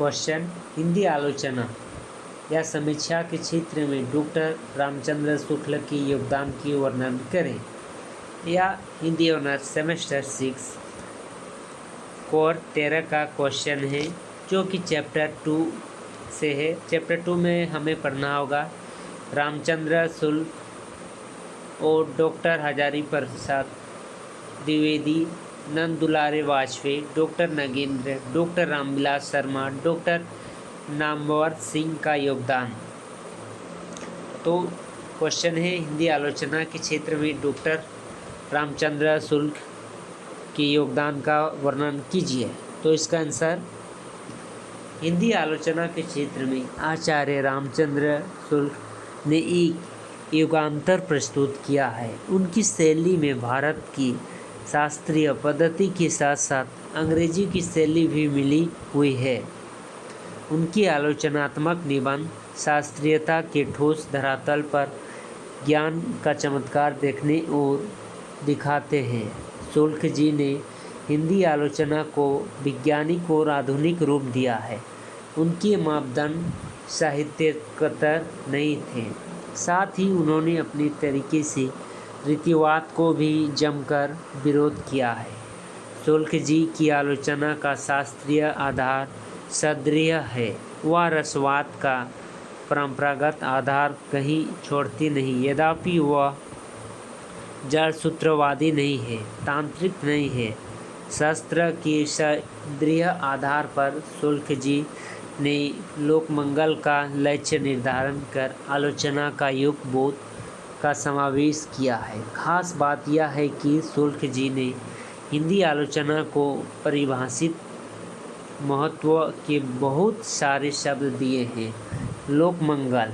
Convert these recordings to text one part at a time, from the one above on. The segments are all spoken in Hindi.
क्वेश्चन, हिंदी आलोचना या समीक्षा के क्षेत्र में डॉक्टर रामचंद्र शुक्ल के योगदान की वर्णन करें। या हिंदी ऑनर्स सेमेस्टर 6 कोर 13 का क्वेश्चन है, जो कि चैप्टर 2 से है। चैप्टर 2 में हमें पढ़ना होगा रामचंद्र शुक्ल और डॉक्टर हजारी प्रसाद द्विवेदी, नंद दुलारे Vajpayee, doctor Nagendra, doctor Ramvilas Sharma, doctor Namvar Singh का योगदान। तो क्वेश्चन है, हिंदी आलोचना के क्षेत्र में डॉक्टर रामचंद्र शुक्ल के योगदान का वर्णन कीजिए। तो इसका आंसर, हिंदी आलोचना के क्षेत्र में आचार्य रामचंद्र शुक्ल ने एक युगांतर प्रस्तुत किया है। उनकी शैली में भारत की शास्त्रीय पद्धति के साथ साथ अंग्रेजी की शैली भी मिली हुई है। उनकी आलोचनात्मक निबंध शास्त्रीयता के ठोस धरातल पर ज्ञान का चमत्कार देखने और दिखाते हैं। शुक्ल जी ने हिंदी आलोचना को वैज्ञानिक और आधुनिक रूप दिया है। उनके मापदंड साहित्यकर नहीं थे, साथ ही उन्होंने अपने तरीके से रीतिवाद को भी जमकर विरोध किया है। शुक्ल जी की आलोचना का शास्त्रीय आधार सदृढ़ है। वह रसवाद का परंपरागत आधार कहीं छोड़ती नहीं, यद्यपि वह जड़सूत्रवादी नहीं है, तांत्रिक नहीं है। शास्त्र के सदृढ़ आधार पर शुक्ल जी ने लोकमंगल का लक्ष्य निर्धारण कर आलोचना का युग बोध का समावेश किया है। खास बात यह है कि शुक्ल जी ने हिंदी आलोचना को परिभाषित महत्व के बहुत सारे शब्द दिए हैं। लोकमंगल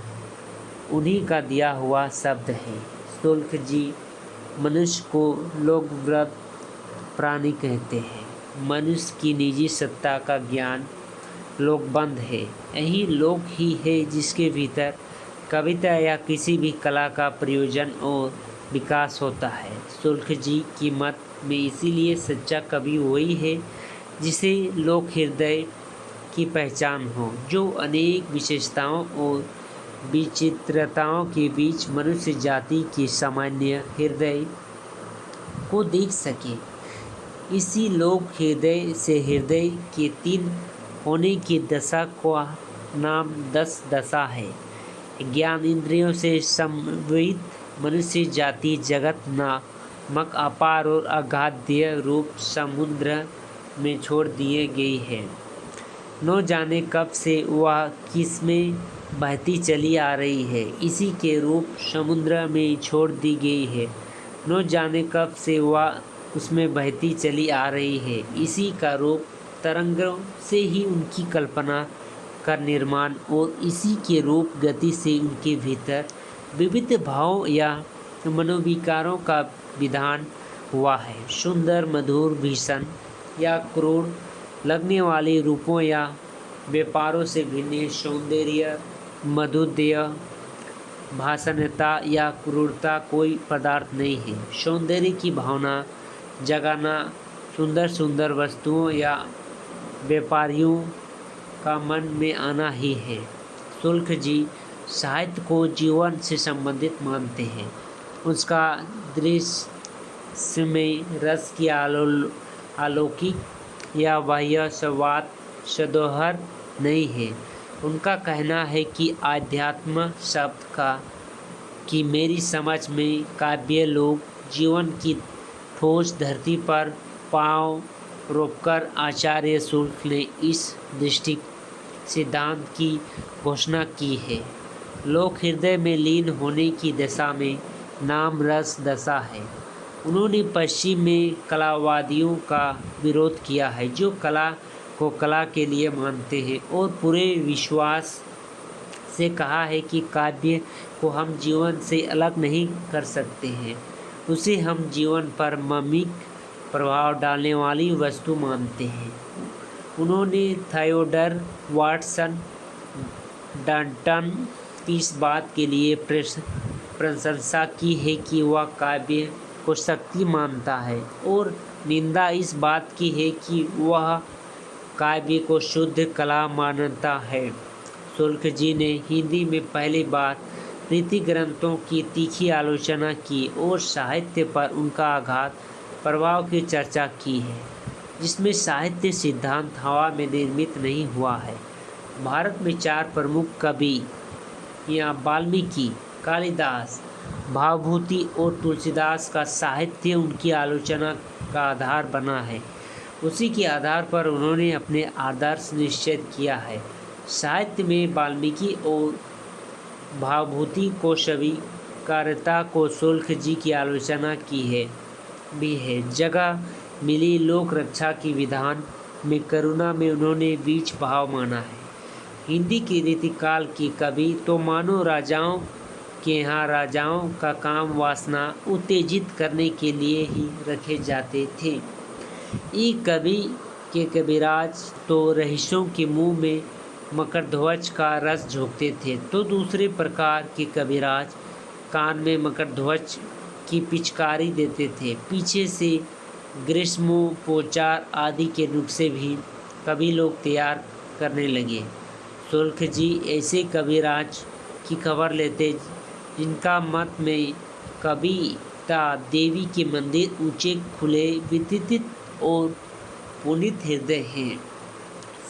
उन्हीं का दिया हुआ शब्द है। शुक्ल जी मनुष्य को लोकव्रत प्राणी कहते हैं। मनुष्य की निजी सत्ता का ज्ञान लोकबंध है। यही लोक ही है जिसके भीतर कविता या किसी भी कला का प्रयोजन और विकास होता है। शुक्ल जी की मत में इसीलिए सच्चा कवि वही है जिसे लोक हृदय की पहचान हो, जो अनेक विशेषताओं और विचित्रताओं के बीच मनुष्य जाति के सामान्य हृदय को देख सके। इसी लोक हृदय से हृदय के 3 होने की दशा का नाम 10 दशा है। ज्ञान इंद्रियों से संवित मनुष्य जाति जगत नामक अपार और अगाध्य रूप समुद्र में छोड़ दिए गई है। न जाने कब से वह किसमें बहती चली आ रही है, इसी के रूप समुद्र में छोड़ दी गई है। न जाने कब से वह उसमें बहती चली आ रही है, इसी का रूप तरंगों से ही उनकी कल्पना का निर्माण और इसी के रूप गति से उनके भीतर विविध भावों या मनोविकारों का विधान हुआ है। सुंदर, मधुर, भीषण या क्रूर लगने वाले रूपों या व्यापारों से भिन्न सौंदर्य, मधुदेय, भाषणता या क्रूरता कोई पदार्थ नहीं है। सौंदर्य की भावना जगाना सुंदर सुंदर वस्तुओं या व्यापारियों का मन में आना ही है। शुक्ल जी साहित्य को जीवन से संबंधित मानते हैं। उसका दृश्य में रस की अलौकिक या बाह्य संवाद सदोहर नहीं है। उनका कहना है कि आध्यात्म शब्द का कि मेरी समझ में काव्य लोग जीवन की ठोस धरती पर पांव रोककर आचार्य शुक्ल ने इस दृष्टि सिद्धांत की घोषणा की है। लोक हृदय में लीन होने की दशा में नाम रस दशा है। उन्होंने पश्चिम में कलावादियों का विरोध किया है, जो कला को कला के लिए मानते हैं और पूरे विश्वास से कहा है कि काव्य को हम जीवन से अलग नहीं कर सकते हैं, उसे हम जीवन पर ममिक प्रभाव डालने वाली वस्तु मानते हैं। उन्होंने थियोडर वाटसन डाल्टन की इस बात के लिए प्रशंसा की है कि वह काव्य को शक्ति मानता है और निंदा इस बात की है कि वह काव्य को शुद्ध कला मानता है। शुक्ल जी ने हिंदी में पहली बार नीति ग्रंथों की तीखी आलोचना की और साहित्य पर उनका आघात प्रभाव की चर्चा की है, जिसमें साहित्य सिद्धांत हवा में निर्मित नहीं हुआ है। भारत में 4 प्रमुख कवि या वाल्मीकि, कालिदास, भावभूति और तुलसीदास का साहित्य उनकी आलोचना का आधार बना है। उसी के आधार पर उन्होंने अपने आदर्श निश्चित किया है। साहित्य में वाल्मीकि और भावभूति को स्वीकार्यता को शुक्ल जी की आलोचना की है भी है। जगह मिली लोक रक्षा की विधान में करुणा में उन्होंने बीच भाव माना है। हिंदी की रीतिकाल की कवि तो मानो राजाओं के यहाँ राजाओं का काम वासना उत्तेजित करने के लिए ही रखे जाते थे। एक कवि के कविराज तो रहीशों के मुंह में मकरध्वज का रस झोंकते थे, तो दूसरे प्रकार के कविराज कान में मकरध्वज की पिचकारी देते थे। पीछे से ग्रीष्मोपचार आदि के नुस्खे भी कवि लोग तैयार करने लगे। शुक्ल जी ऐसे कविराज की खबर लेते जिनका मत में कविता देवी के मंदिर ऊंचे, खुले, विद्युत और पुनीत हृदय हैं।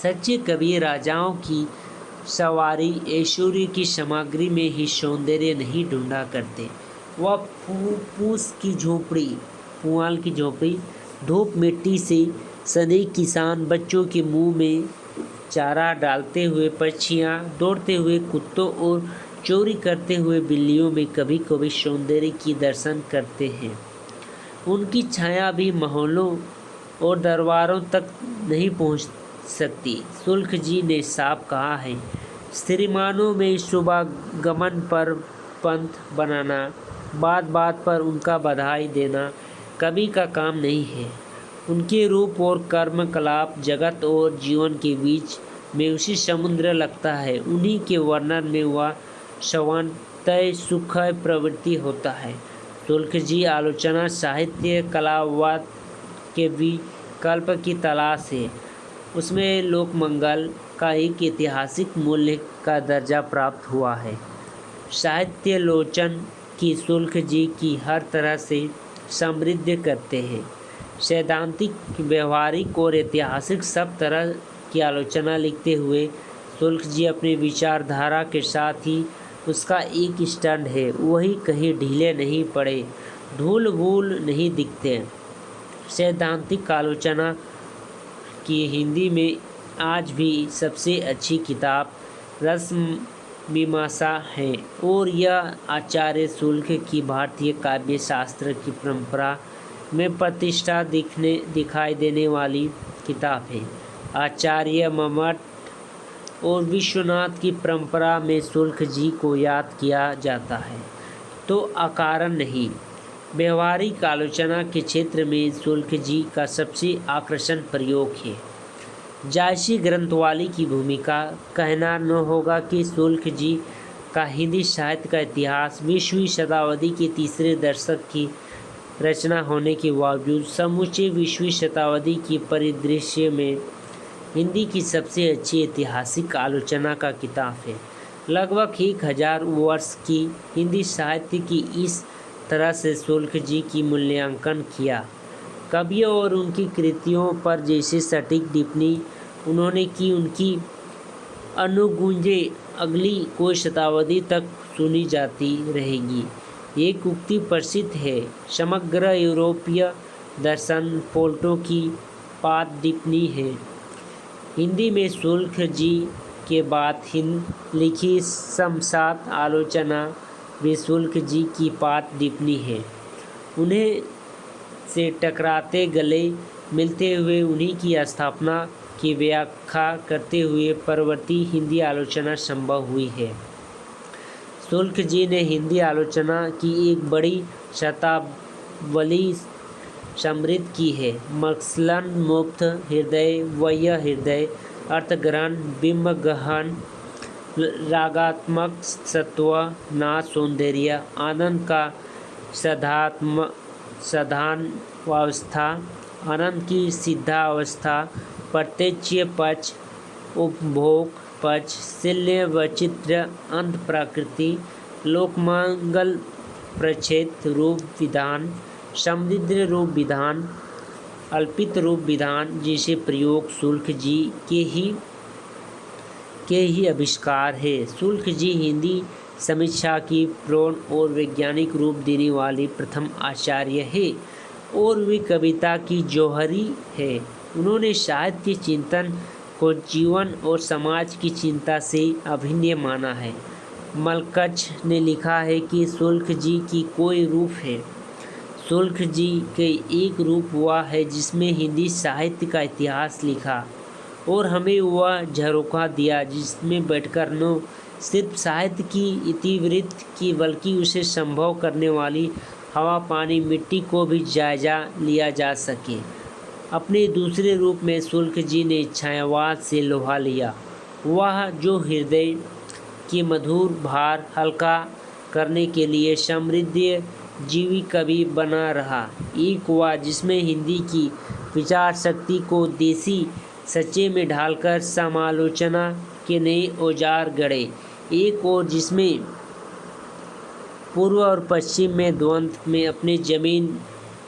सच्चे कवि राजाओं की सवारी ऐश्वर्य की सामग्री में ही सौंदर्य नहीं ढूंढा करते। वह पुआल की झोपड़ी, धूप मिट्टी से सने किसान, बच्चों के मुंह में चारा डालते हुए पक्षियाँ, दौड़ते हुए कुत्तों और चोरी करते हुए बिल्लियों में कभी कभी सौंदर्य की दर्शन करते हैं। उनकी छाया भी महलों और दरबारों तक नहीं पहुंच सकती। शुक्ल जी ने साफ कहा है, श्रीमानों में शुभागमन पर पंथ बनाना, बात बात पर उनका बधाई देना कवि का काम नहीं है। उनके रूप और कर्मकलाप जगत और जीवन के बीच में उसी समुद्र लगता है। उन्हीं के वर्णन में वह स्वतः सुख प्रवृत्ति होता है। शुक्ल जी आलोचना साहित्य कलावाद के विकल्प की तलाश है। उसमें लोकमंगल का एक ऐतिहासिक मूल्य का दर्जा प्राप्त हुआ है। साहित्यालोचन की शुक्ल जी की हर तरह से समृद्ध करते हैं। सैद्धांतिक, व्यवहारिक और ऐतिहासिक सब तरह की आलोचना लिखते हुए शुक्ल जी अपनी विचारधारा के साथ ही उसका एक स्टैंड है, वही कहीं ढीले नहीं पड़े, धूल भूल नहीं दिखते। सैद्धांतिक आलोचना की हिंदी में आज भी सबसे अच्छी किताब रसमीमांसा है और यह आचार्य शुक्ल की भारतीय काव्य शास्त्र की परंपरा में प्रतिष्ठा दिखाई देने वाली किताब है। आचार्य मम्मट और विश्वनाथ की परंपरा में शुक्ल जी को याद किया जाता है तो अकारण नहीं। व्यवहारिक आलोचना के क्षेत्र में शुक्ल जी का सबसे आकर्षण प्रयोग है। जायसी ग्रंथवाली की भूमिका कहना न होगा कि शुक्ल जी का हिंदी साहित्य का इतिहास 20वीं शताब्दी के तीसरे दशक की रचना होने के बावजूद समूचे 20वीं शताब्दी के परिदृश्य में हिंदी की सबसे अच्छी ऐतिहासिक आलोचना का किताब है। लगभग 1000 वर्ष की हिंदी साहित्य की इस तरह से शुक्ल जी की मूल्यांकन किया। कवियों और उनकी कृतियों पर जैसे सटीक टिप्पणी उन्होंने की, उनकी अनुगूंजें अगली कोई शताब्दी तक सुनी जाती रहेगी। एक उक्ति प्रसिद्ध है, समग्र यूरोपीय दर्शन प्लेटो की पादटिप्पणी है। हिंदी में शुक्ल जी के बाद लिखी समसात आलोचना भी शुक्ल जी की पादटिप्पणी है। उन्हें से टकराते गले मिलते हुए उन्हीं की स्थापना की व्याख्या करते हुए परवर्ती हिंदी आलोचना संभव हुई है। शुक्ल जी ने हिंदी आलोचना की एक बड़ी शतावली समृद्ध की है। मसलन मुक्त हृदय, वह्य हृदय, अर्थग्रहण, बिंब गहन, रागात्मक सत्व, नाद सौंदर्य, आनंद का सधानावस्था, आनंद की सिद्धावस्था, प्रत्यक्ष पक्ष, उपभोग पक्ष, शल्य वचित्र, अंत प्रकृति, लोकमंगल, प्रच्छेद रूप विधान, समृद्ध रूप विधान, अल्पित रूप विधान, जिसे प्रयोग शुक्ल जी के ही आविष्कार है। शुक्ल जी हिंदी समीक्षा की प्रौढ़ और वैज्ञानिक रूप देने वाले प्रथम आचार्य है और वे कविता की जौहरी है। उन्होंने साहित्य चिंतन को जीवन और समाज की चिंता से अभिन्न माना है। मलकच ने लिखा है कि शुक्ल जी की कोई रूप है। शुक्ल जी के एक रूप हुआ है जिसमें हिंदी साहित्य का इतिहास लिखा और हमें वह झरोखा दिया जिसमें बैठकर न सिर्फ साहित्य की इतिवृत्त की बल्कि उसे संभव करने वाली हवा, पानी, मिट्टी को भी जायजा लिया जा सके। अपने दूसरे रूप में शुक्ल जी ने छायावाद से लोहा लिया, वह जो हृदय के मधुर भार हल्का करने के लिए समृद्ध जीवी कवि बना रहा। एक हुआ जिसमें हिंदी की विचार शक्ति को देसी सच्चे में ढालकर समालोचना के नए औजार गढ़े। एक और जिसमें पूर्व और पश्चिम में द्वंद्व में अपने जमीन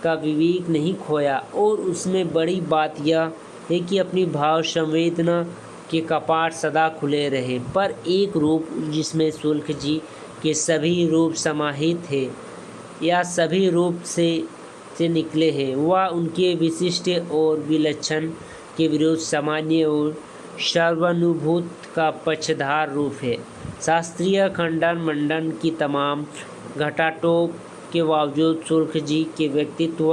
का विवेक नहीं खोया और उसमें बड़ी बात यह है कि अपनी भाव संवेदना के कपाट सदा खुले रहे। पर एक रूप जिसमें शुक्ल जी के सभी रूप समाहित है या सभी रूप से निकले हैं, वह उनके विशिष्ट और विलक्षण के विरुद्ध सामान्य और सर्वानुभूत का पक्षधार रूप है। शास्त्रीय खंडन मंडन की तमाम घटाटोप के बावजूद शुक्ल जी के व्यक्तित्व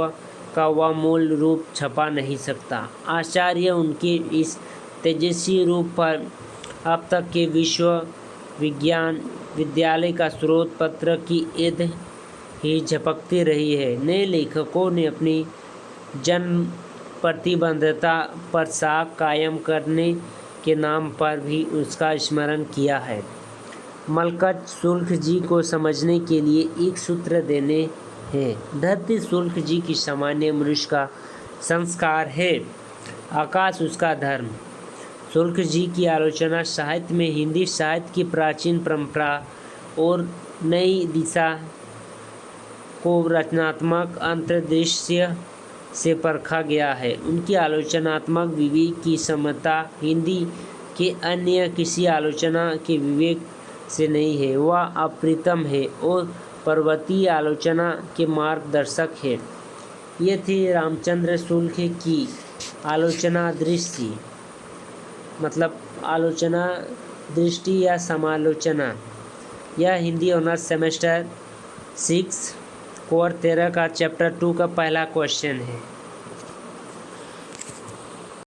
का वह मूल रूप छपा नहीं सकता। आचार्य उनके इस तेजस्वी रूप पर अब तक के विश्व विज्ञान विद्यालय का स्रोत पत्र की एद ही झपकती रही है। नए लेखकों ने अपनी जन्म प्रतिबद्धता पर साख कायम करने के नाम पर भी उसका स्मरण किया है। मलकच शुक्ल जी को समझने के लिए एक सूत्र देने हैं। धरती शुक्ल जी की सामान्य मनुष्य का संस्कार है, आकाश उसका धर्म। शुक्ल जी की आलोचना साहित्य में हिंदी साहित्य की प्राचीन परंपरा और नई दिशा को रचनात्मक अंतर्दृश्य से परखा गया है। उनकी आलोचनात्मक विवेक की समता हिंदी के अन्य किसी आलोचना के विवेक से नहीं है। वह अप्रतिम है और पर्वतीय आलोचना के मार्गदर्शक है। ये थे रामचंद्र शुक्ल की आलोचना दृष्टि, मतलब आलोचना दृष्टि या समालोचना। यह हिंदी ऑनर्स सेमेस्टर 6 कोर 13 का चैप्टर 2 का पहला क्वेश्चन है।